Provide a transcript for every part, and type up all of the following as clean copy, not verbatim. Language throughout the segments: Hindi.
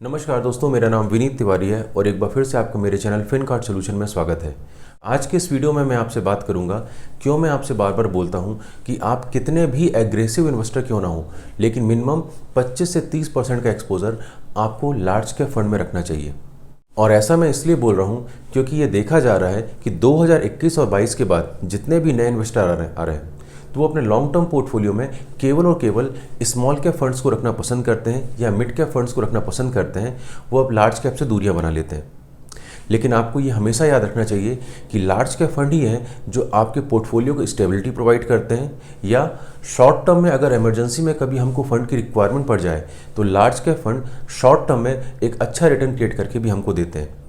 नमस्कार दोस्तों, मेरा नाम विनीत तिवारी है और एक बार फिर से आपको मेरे चैनल फिनकार्ड सॉल्यूशन में स्वागत है। आज के इस वीडियो में मैं आपसे बात करूंगा क्यों मैं आपसे बार बार बोलता हूं कि आप कितने भी एग्रेसिव इन्वेस्टर क्यों ना हो, लेकिन मिनिमम 25 से 30% का एक्सपोजर आपको लार्ज कैप फंड में रखना चाहिए। और ऐसा मैं इसलिए बोल रहा हूँ क्योंकि ये देखा जा रहा है कि 2021 और 22 के बाद जितने भी नए इन्वेस्टर आ रहे हैं तो वो अपने लॉन्ग टर्म पोर्टफोलियो में केवल और केवल स्मॉल कैप फंड्स को रखना पसंद करते हैं या मिड कैप फंड्स को रखना पसंद करते हैं। वो अब लार्ज कैप से दूरियां बना लेते हैं। लेकिन आपको ये हमेशा याद रखना चाहिए कि लार्ज कैप फंड ही हैं जो आपके पोर्टफोलियो को स्टेबिलिटी प्रोवाइड करते हैं, या शॉर्ट टर्म में अगर इमरजेंसी में कभी हमको फंड की रिक्वायरमेंट पड़ जाए तो large cap fund short term में एक अच्छा रिटर्न क्रिएट करके भी हमको देते हैं।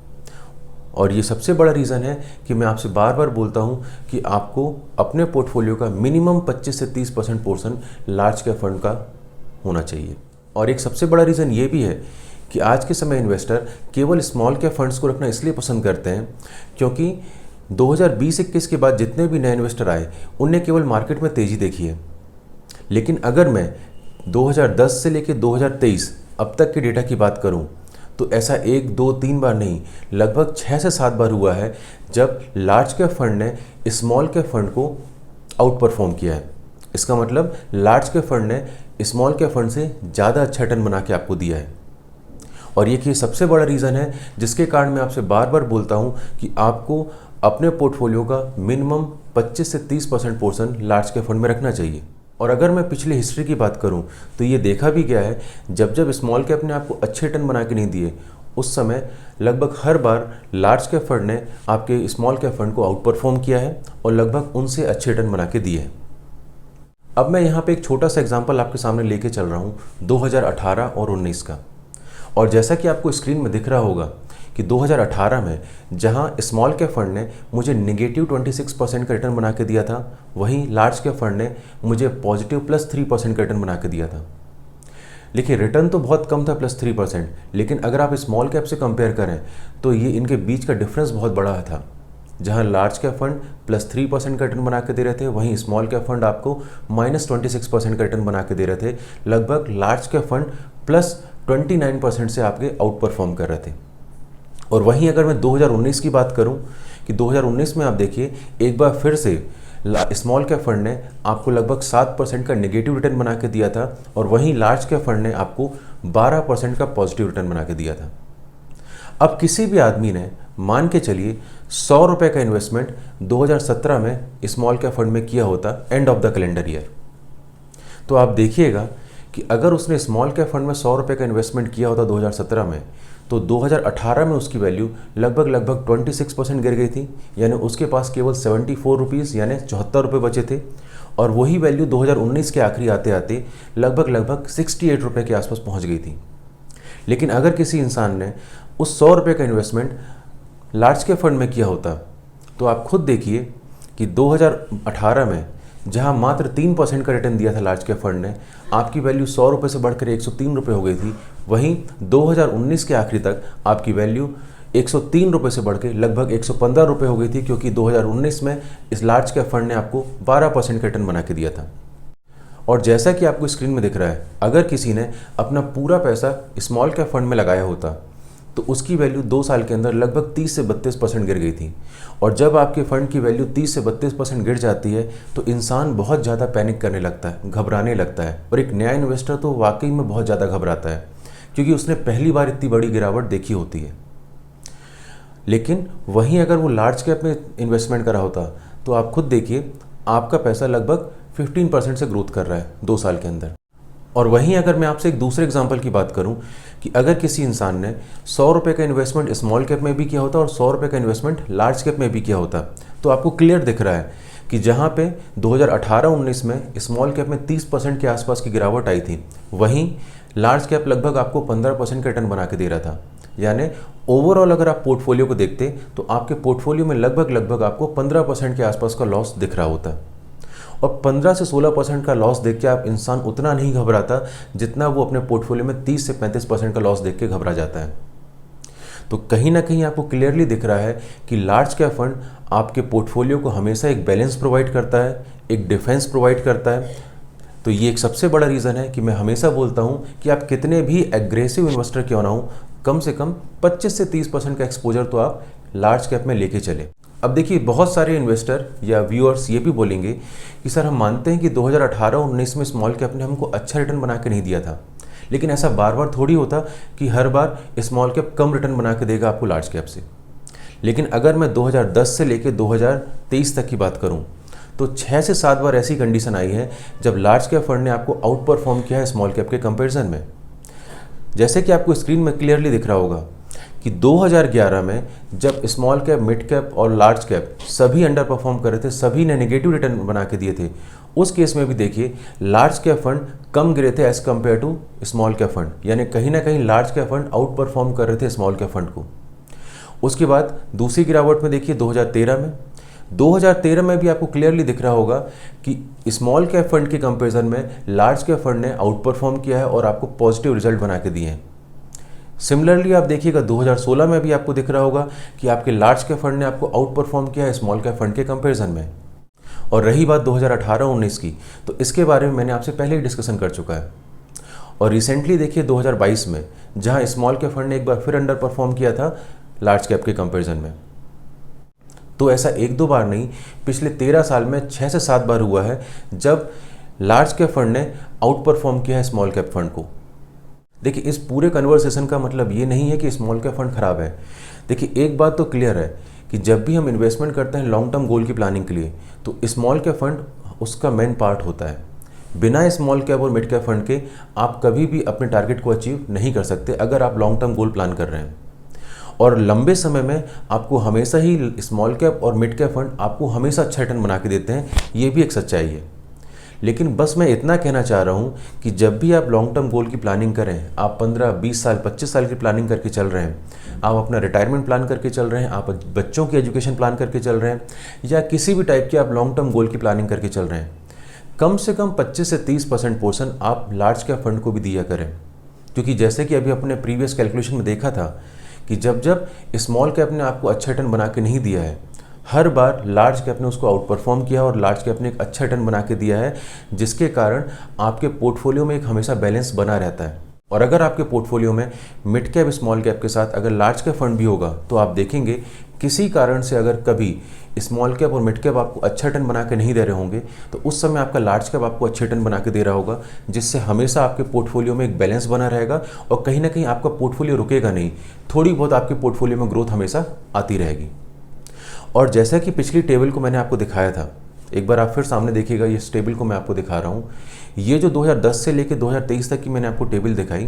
और ये सबसे बड़ा रीज़न है कि मैं आपसे बार बार बोलता हूँ कि आपको अपने पोर्टफोलियो का मिनिमम 25 से 30% पोर्शन लार्ज कैप फंड का होना चाहिए। और एक सबसे बड़ा रीज़न ये भी है कि आज के समय इन्वेस्टर केवल स्मॉल कैप फंड्स को रखना इसलिए पसंद करते हैं क्योंकि 2020-21 के बाद जितने भी नए इन्वेस्टर आए उनने केवल मार्केट में तेज़ी देखी है। लेकिन अगर मैं 2010 से लेकर 2023 अब तक के डेटा की बात करूं तो ऐसा 1, 2, 3 बार नहीं, लगभग 6 से 7 बार हुआ है जब लार्ज कैप फंड ने स्मॉल कैप फंड को आउट परफॉर्म किया है। इसका मतलब लार्ज कैप फंड ने स्मॉल कैप फंड से ज़्यादा अच्छा रिटर्न बना के आपको दिया है। और ये सबसे बड़ा रीज़न है जिसके कारण मैं आपसे बार बार बोलता हूँ कि आपको अपने पोर्टफोलियो का मिनिमम 25 से 30% पोर्शन लार्ज कैप फंड में रखना चाहिए। और अगर मैं पिछली हिस्ट्री की बात करूं तो ये देखा भी गया है जब जब स्मॉल कैप ने आपको अच्छे रिटर्न बना के नहीं दिए उस समय लगभग हर बार लार्ज कैप फंड ने आपके स्मॉल कैप फंड को आउट परफॉर्म किया है और लगभग उनसे अच्छे रिटर्न बना के दिए हैं। अब मैं यहाँ पे एक छोटा सा एग्जांपल आपके सामने लेके चल रहा हूँ 2018 और 19 का। और जैसा कि आपको स्क्रीन में दिख रहा होगा कि 2018 में जहां स्मॉल कैप फंड ने मुझे नेगेटिव 26% का रिटर्न बना के दिया था, वहीं लार्ज कैप फंड ने मुझे पॉजिटिव +3% का रिटर्न बना के दिया था। लेकिन रिटर्न तो बहुत कम था +3%, लेकिन अगर आप स्मॉल कैप से कंपेयर करें तो ये इनके बीच का डिफरेंस बहुत बड़ा था। जहां लार्ज कैप फंड +3% का रिटर्न बना के दे रहे थे, वहीं स्मॉल कैप फंड आपको -26% का रिटर्न बना के दे रहे थे। लगभग लार्ज कैप फंड +29% से आपके आउट परफॉर्म कर रहे थे। और वहीं अगर मैं 2019 की बात करूं कि 2019 में आप देखिए एक बार फिर से स्मॉल कैप फंड ने आपको लगभग 7% का नेगेटिव रिटर्न बना के दिया था और वहीं लार्ज कैप फंड ने आपको 12% का पॉजिटिव रिटर्न बना के दिया था। अब किसी भी आदमी ने मान के चलिए 100 रुपये का इन्वेस्टमेंट 2017 में स्मॉल कैप फंड में किया होता end of the calendar year, तो आप देखिएगा कि अगर उसने स्मॉल कैप फंड में 100 रुपये का इन्वेस्टमेंट किया होता 2017 में तो 2018 में उसकी वैल्यू लगभग 26% गिर गई थी, यानी उसके पास केवल 74 रुपीज़ यानी 74 रुपये बचे थे। और वही वैल्यू 2019 के आखिरी आते आते लगभग 68 रुपये के आसपास पहुंच गई थी। लेकिन अगर किसी इंसान ने उस 100 रुपये का इन्वेस्टमेंट लार्ज कैप फंड में किया होता तो आप खुद देखिए कि 2018 में जहां मात्र 3% का रिटर्न दिया था लार्ज कैप फंड ने, आपकी वैल्यू 100 रुपये से बढ़कर 103 रुपये हो गई थी। वहीं 2019 के आखिरी तक आपकी वैल्यू 103 रुपये से बढ़ के लगभग 115 रुपये हो गई थी, क्योंकि 2019 में इस लार्ज कैप फंड ने आपको 12% का रिटर्न बना के दिया था। और जैसा कि आपको स्क्रीन में दिख रहा है, अगर किसी ने अपना पूरा पैसा स्मॉल कैप फंड में लगाया होता तो उसकी वैल्यू 2 साल के अंदर लगभग 30 से 32% गिर गई थी। और जब आपके फंड की वैल्यू 30 से 32% गिर जाती है तो इंसान बहुत ज़्यादा पैनिक करने लगता है, घबराने लगता है। और एक नया इन्वेस्टर तो वाकई में बहुत ज़्यादा घबराता है क्योंकि उसने पहली बार इतनी बड़ी गिरावट देखी होती है। लेकिन वहीं अगर वो लार्ज कैप में इन्वेस्टमेंट करा होता तो आप खुद देखिए आपका पैसा लगभग 15% से ग्रोथ कर रहा है 2 साल के अंदर। और वहीं अगर मैं आपसे एक दूसरे एग्जांपल की बात करूं कि अगर किसी इंसान ने 100 रुपये का इन्वेस्टमेंट स्मॉल कैप में भी किया होता और 100 रुपये का इन्वेस्टमेंट लार्ज कैप में भी किया होता, तो आपको क्लियर दिख रहा है कि जहां पे 2018-19 में स्मॉल कैप में 30% के आसपास की गिरावट आई थी, वहीं लार्ज कैप लगभग आपको 15% का रिटर्न बना के दे रहा था। यानी ओवरऑल अगर आप पोर्टफोलियो को देखते तो आपके पोर्टफोलियो में लगभग आपको 15% के आसपास का लॉस दिख रहा होता। और 15 से 16% का लॉस देख के आप इंसान उतना नहीं घबराता जितना वो अपने पोर्टफोलियो में 30 से 35% का लॉस देख के घबरा जाता है। तो कहीं ना कहीं आपको क्लियरली दिख रहा है कि लार्ज कैप फंड आपके पोर्टफोलियो को हमेशा एक बैलेंस प्रोवाइड करता है, एक डिफेंस प्रोवाइड करता है, तो ये एक सबसे बड़ा रीज़न है कि मैं हमेशा बोलता हूँ कि आप कितने भी एग्रेसिव इन्वेस्टर क्यों ना हो, कम से कम 25 से 30% का एक्सपोजर तो आप लार्ज कैप में लेके चले। अब देखिए, बहुत सारे इन्वेस्टर या व्यूअर्स ये भी बोलेंगे कि सर हम मानते हैं कि 2018-19 में स्मॉल कैप ने हमको अच्छा रिटर्न बना के नहीं दिया था, लेकिन ऐसा बार बार थोड़ी होता कि हर बार स्मॉल कैप कम रिटर्न बना के देगा आपको लार्ज कैप से। लेकिन अगर मैं 2010 से लेकर 2023 तक की बात करूं तो 6 से 7 बार ऐसी कंडीशन आई है जब लार्ज कैप फंड ने आपको आउट परफॉर्म किया है स्मॉल कैप के कंपैरिजन में। जैसे कि आपको स्क्रीन में क्लियरली दिख रहा होगा कि 2011 में जब स्मॉल कैप, मिड कैप और लार्ज कैप सभी अंडर परफॉर्म कर रहे थे, सभी ने नेगेटिव रिटर्न बना के दिए थे, उस केस में भी देखिए लार्ज कैप फंड कम गिरे थे as compared to small cap fund, यानी कहीं ना कहीं large cap fund outperform कर रहे थे स्मॉल कैप फंड को। उसके बाद दूसरी गिरावट में देखिए 2013 में भी आपको क्लियरली दिख रहा होगा कि स्मॉल कैप फंड के कंपैरिजन में लार्ज कैप फंड ने आउट परफॉर्म किया है और आपको पॉजिटिव रिजल्ट बना के दिए हैं। सिमिलरली आप देखिएगा 2016 में भी आपको दिख रहा होगा कि आपके लार्ज कैप फंड ने आपको आउट परफॉर्म किया है स्मॉल कैप फंड के कंपैरिजन में। और रही बात 2018-19 की, तो इसके बारे में मैंने आपसे पहले ही डिस्कशन कर चुका है। और रिसेंटली देखिए 2022 में जहां स्मॉल कैप फंड ने एक बार फिर अंडर परफॉर्म किया था लार्ज कैप के कंपैरिजन में। तो ऐसा एक दो बार नहीं, पिछले 13 साल में 6 से 7 बार हुआ है जब लार्ज कैप फंड ने आउट परफॉर्म किया है स्मॉल कैप फंड को। देखिए, इस पूरे कन्वर्सेशन का मतलब ये नहीं है कि स्मॉल कैप फंड खराब है। देखिए, एक बात तो क्लियर है कि जब भी हम इन्वेस्टमेंट करते हैं लॉन्ग टर्म गोल की प्लानिंग के लिए, तो स्मॉल कैप फंड उसका मेन पार्ट होता है। बिना स्मॉल कैप और मिड कैप फंड के आप कभी भी अपने टारगेट को अचीव नहीं कर सकते अगर आप लॉन्ग टर्म गोल प्लान कर रहे हैं। और लंबे समय में आपको हमेशा ही स्मॉल कैप और मिड कैप फंड आपको हमेशा अच्छा रिटर्न बना के देते हैं, ये भी एक सच्चाई है। लेकिन बस मैं इतना कहना चाह रहा हूँ कि जब भी आप लॉन्ग टर्म गोल की प्लानिंग करें, आप 15, 20 साल, 25 साल की प्लानिंग करके चल रहे हैं, आप अपना रिटायरमेंट प्लान करके चल रहे हैं, आप बच्चों की एजुकेशन प्लान करके चल रहे हैं, या किसी भी टाइप की आप लॉन्ग टर्म गोल की प्लानिंग करके चल रहे हैं, कम से कम 25 से 30% पोर्शन आप लार्ज कैप फंड को भी दिया करें। क्योंकि जैसे कि अभी अपने प्रीवियस कैलकुलेशन में देखा था कि जब जब स्मॉल कैप ने आपको अच्छा रिटर्न बना के नहीं दिया है, हर बार लार्ज कैप ने उसको आउट परफॉर्म किया और लार्ज कैप ने एक अच्छा रिटर्न बना के दिया है, जिसके कारण आपके पोर्टफोलियो में एक हमेशा बैलेंस बना रहता है। और अगर आपके पोर्टफोलियो में मिड कैप स्मॉल कैप के साथ अगर लार्ज कैप फंड भी होगा, तो आप देखेंगे किसी कारण से अगर कभी स्मॉल कैप और मिड कैप आपको अच्छा रिटर्न बना के नहीं दे रहे होंगे, तो उस समय आपका लार्ज कैप आपको अच्छे रिटर्न बना के दे रहा होगा, जिससे हमेशा आपके पोर्टफोलियो में एक बैलेंस बना रहेगा और कहीं ना कहीं आपका पोर्टफोलियो रुकेगा नहीं, थोड़ी बहुत आपके पोर्टफोलियो में ग्रोथ हमेशा आती रहेगी। और जैसा कि पिछली टेबल को मैंने आपको दिखाया था, एक बार आप फिर सामने देखिएगा, इस टेबल को मैं आपको दिखा रहा हूँ। ये जो 2010 से लेकर 2023 तक की मैंने आपको टेबल दिखाई,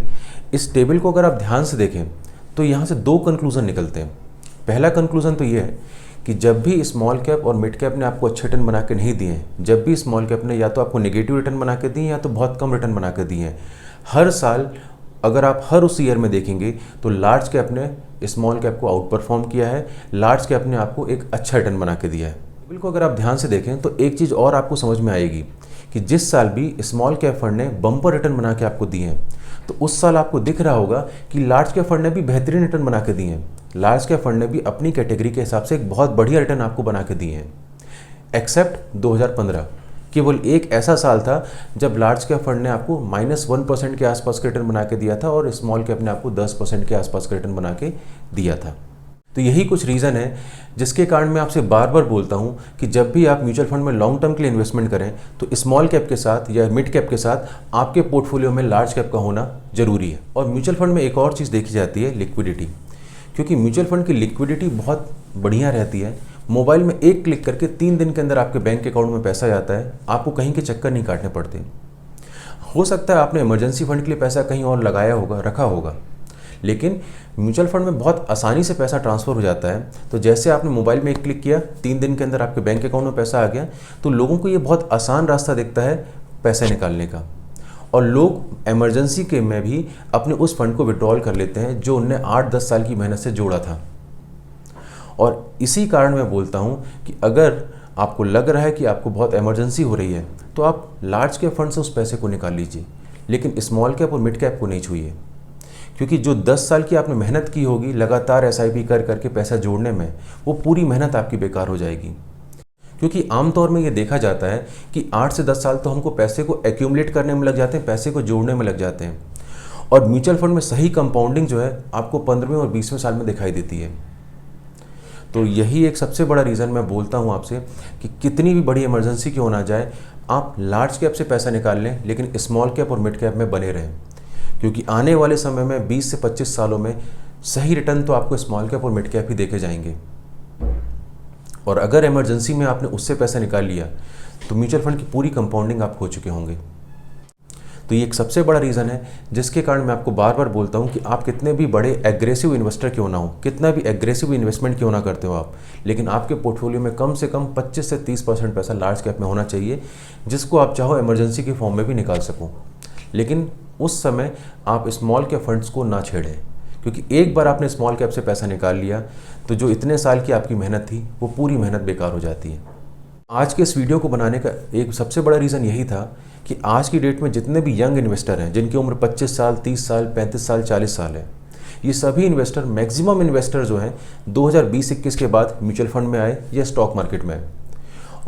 इस टेबल को अगर आप ध्यान से देखें तो यहाँ से 2 कंक्लूजन निकलते हैं। पहला कंक्लूजन तो ये है कि जब भी स्मॉल कैप और मिड कैप ने आपको अच्छे रिटर्न बना के नहीं दिए हैं, जब भी स्मॉल कैप ने या तो आपको नेगेटिव रिटर्न बना के दिए या तो बहुत कम रिटर्न बना के दिए हैं, हर साल अगर आप हर उस ईयर में देखेंगे तो लार्ज कैप ने स्मॉल कैप को आउट परफॉर्म किया है, लार्ज कैप ने आपको एक अच्छा रिटर्न बना के दिया है। टेबल को अगर आप ध्यान से देखें तो एक चीज़ और आपको समझ में आएगी कि जिस साल भी स्मॉल कैप फंड ने बम्पर रिटर्न बना के आपको दिए हैं, तो उस साल आपको दिख रहा होगा कि लार्ज कैप फंड ने भी बेहतरीन रिटर्न बना के दिए हैं। लार्ज कैप फंड ने भी अपनी कैटेगरी के हिसाब से एक बहुत बढ़िया रिटर्न आपको बना के दिए हैं, एक्सेप्ट 2015। केवल एक ऐसा साल था जब लार्ज कैप फंड ने आपको -1% के आसपास का रिटर्न बना के दिया था और स्मॉल कैप ने आपको 10% के आसपास का रिटर्न बना के दिया था। तो यही कुछ रीज़न है जिसके कारण मैं आपसे बार बार बोलता हूं कि जब भी आप म्यूचुअल फंड में लॉन्ग टर्म के लिए इन्वेस्टमेंट करें तो स्मॉल कैप के साथ या मिड कैप के साथ आपके पोर्टफोलियो में लार्ज कैप का होना जरूरी है। और म्यूचुअल फंड में एक और चीज़ देखी जाती है, लिक्विडिटी। क्योंकि म्यूचुअल फंड की लिक्विडिटी बहुत बढ़िया रहती है। मोबाइल में एक क्लिक करके 3 दिन के अंदर आपके बैंक अकाउंट में पैसा जाता है, आपको कहीं के चक्कर नहीं काटने पड़ते। हो सकता है आपने इमरजेंसी फंड के लिए पैसा कहीं और लगाया होगा, रखा होगा, लेकिन म्यूचुअल फंड में बहुत आसानी से पैसा ट्रांसफ़र हो जाता है। तो जैसे आपने मोबाइल में एक क्लिक किया, 3 दिन के अंदर आपके बैंक अकाउंट में पैसा आ गया, तो लोगों को ये बहुत आसान रास्ता दिखता है पैसे निकालने का। और लोग इमरजेंसी के में भी अपने उस फंड को विड्रॉल कर लेते हैं जो उनने 8-10 साल की मेहनत से जोड़ा था। और इसी कारण मैं बोलता हूँ कि अगर आपको लग रहा है कि आपको बहुत इमरजेंसी हो रही है, तो आप लार्ज कैप फंड से उस पैसे को निकाल लीजिए, लेकिन स्मॉल कैप और मिड कैप को नहीं छूइए। क्योंकि जो 10 साल की आपने मेहनत की होगी लगातार SIP कर करके पैसा जोड़ने में, वो पूरी मेहनत आपकी बेकार हो जाएगी। क्योंकि आमतौर में ये देखा जाता है कि 8 से 10 साल तो हमको पैसे को एक्यूमुलेट करने में लग जाते हैं, पैसे को जोड़ने में लग जाते हैं, और म्यूचुअल फंड में सही कंपाउंडिंग जो है आपको 15वें और 20वें साल में दिखाई देती है। तो यही एक सबसे बड़ा रीज़न मैं बोलता हूँ आपसे कि कितनी भी बड़ी इमरजेंसी क्यों ना जाए, आप लार्ज कैप से पैसा निकाल लें लेकिन स्मॉल कैप और मिड कैप में बने रहें, क्योंकि आने वाले समय में 20 से 25 सालों में सही रिटर्न तो आपको स्मॉल कैप और मिड कैप ही देके जाएंगे। और अगर इमरजेंसी में आपने उससे पैसा निकाल लिया तो म्यूचुअल फंड की पूरी कंपाउंडिंग आप खो चुके होंगे। तो ये एक सबसे बड़ा रीज़न है जिसके कारण मैं आपको बार बार बोलता हूँ कि आप कितने भी बड़े एग्रेसिव इन्वेस्टर क्यों ना हो, कितना भी एग्रेसिव इन्वेस्टमेंट क्यों ना करते हो आप, लेकिन आपके पोर्टफोलियो में कम से कम 25 से 30% पैसा लार्ज कैप में होना चाहिए, जिसको आप चाहो इमरजेंसी के फॉर्म में भी निकाल सको। लेकिन उस समय आप स्मॉल कैप फंड्स को ना छेड़ें, क्योंकि एक बार आपने स्मॉल कैप से पैसा निकाल लिया तो जो इतने साल की आपकी मेहनत थी वो पूरी मेहनत बेकार हो जाती है। आज के इस वीडियो को बनाने का एक सबसे बड़ा रीज़न यही था कि आज की डेट में जितने भी यंग इन्वेस्टर हैं, जिनकी उम्र 25 साल, 30 साल, 35 साल, 40 साल है, ये सभी इन्वेस्टर, मैक्सिमम इन्वेस्टर जो हैं 2020-21 के बाद म्यूचुअल फंड में आए या स्टॉक मार्केट में आए।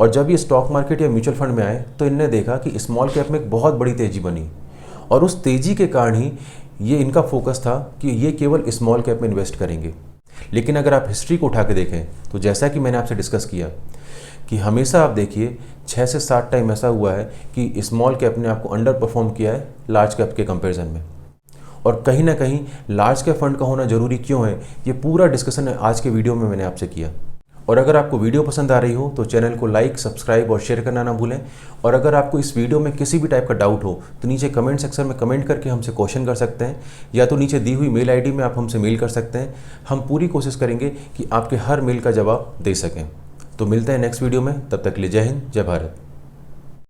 और जब ये स्टॉक मार्केट या म्यूचुअल फंड में आए तो इनने देखा कि स्मॉल कैप में एक बहुत बड़ी तेज़ी बनी, और उस तेज़ी के कारण ही ये इनका फोकस था कि ये केवल स्मॉल कैप में इन्वेस्ट करेंगे। लेकिन अगर आप हिस्ट्री को उठा के देखें तो जैसा कि मैंने आपसे डिस्कस किया कि हमेशा आप देखिए 6 से 7 टाइम ऐसा हुआ है कि स्मॉल कैप ने आपको अंडर परफॉर्म किया है लार्ज कैप के कंपैरिजन में। और कहीं ना कहीं लार्ज कैप फंड का होना ज़रूरी क्यों है, ये पूरा डिस्कशन आज के वीडियो में मैंने आपसे किया। और अगर आपको वीडियो पसंद आ रही हो तो चैनल को लाइक, सब्सक्राइब और शेयर करना ना भूलें। और अगर आपको इस वीडियो में किसी भी टाइप का डाउट हो तो नीचे कमेंट सेक्शन में कमेंट करके हमसे क्वेश्चन कर सकते हैं, या तो नीचे दी हुई मेल आईडी में आप हमसे मेल कर सकते हैं। हम पूरी कोशिश करेंगे कि आपके हर मेल का जवाब दे सकें। तो मिलते हैं नेक्स्ट वीडियो में, तब तक के लिए जय हिंद, जय भारत।